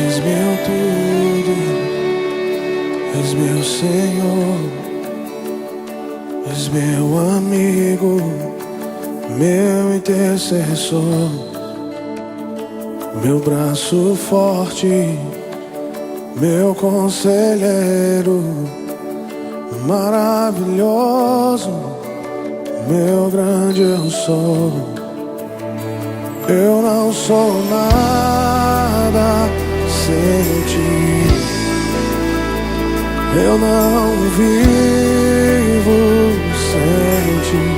És meu tudo, és meu Senhor, és meu amigo, meu intercessor, meu braço forte, meu conselheiro, maravilhoso, meu grande eu sou. Eu não sou nada sem ti, eu não vivo sem ti.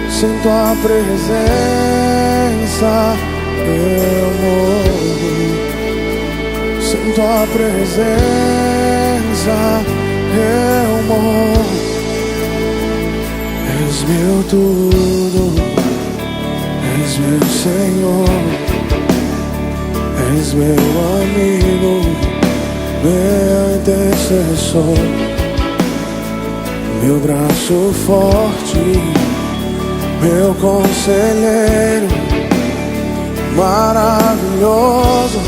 Sem tua presença eu morro, sem tua presença eu morro. És meu tudo, és meu Senhor, és meu amigo, meu intercessor, meu braço forte, meu conselheiro, maravilhoso,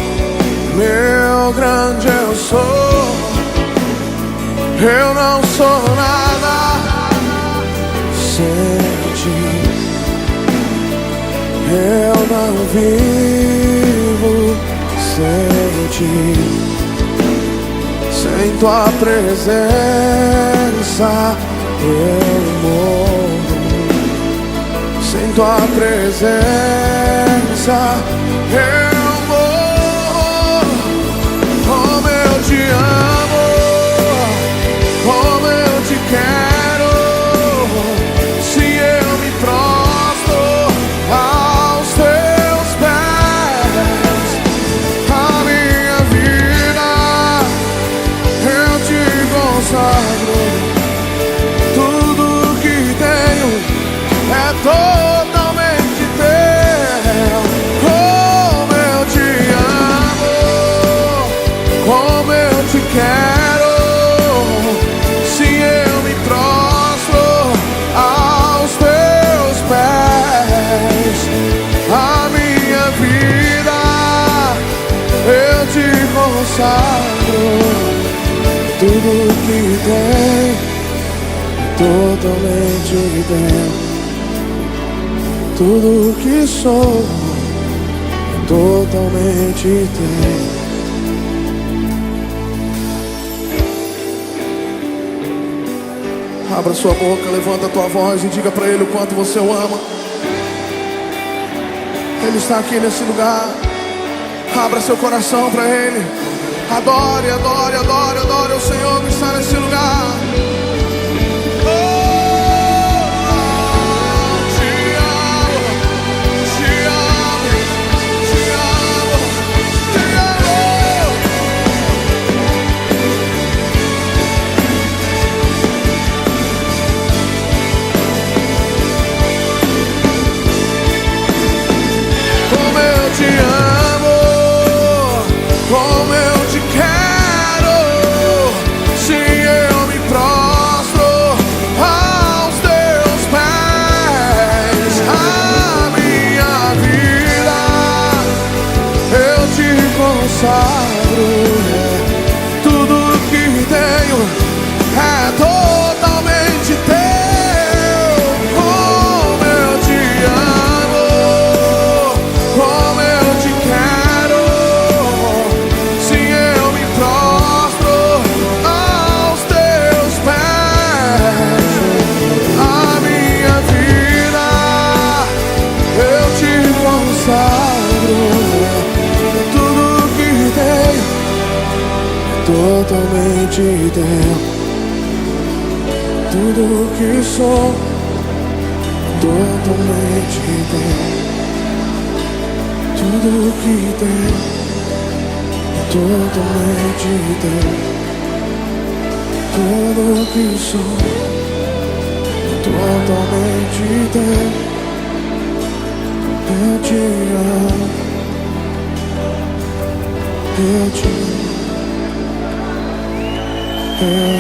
meu grande eu sou. Eu não sou nada sem ti, eu não vivo sem ti. Sem tua presença eu morro, sem tua presença eu morro. Como eu te amo, como eu te quero, se eu me prostro aos teus pés. A minha vida eu te consagro, tudo que tenho é totalmente teu. Como eu te amo, como eu te quero, se eu me prostro aos teus pés. A minha vida eu te consagro, tudo que tem totalmente teu. Tudo que sou totalmente teu. Abra sua boca, levanta a tua voz e diga pra Ele o quanto você o ama. Ele está aqui nesse lugar. Abra seu coração pra Ele. Adore, adore, adore, adore o Senhor que está nesse lugar. Te amo, como eu te quero, se eu me prostro aos teus pés. A minha vida eu te consagro, tudo que tenho é totalmente teu. Como eu te amo, como eu te quero, se eu me prostro aos teus pés. A minha vida eu te consagro, tudo que tenho é totalmente teu. Tudo que sou totalmente teu. Tudo que tem é totalmente teu. Tudo que sou é totalmente teu. Eu te amo, eu te amo.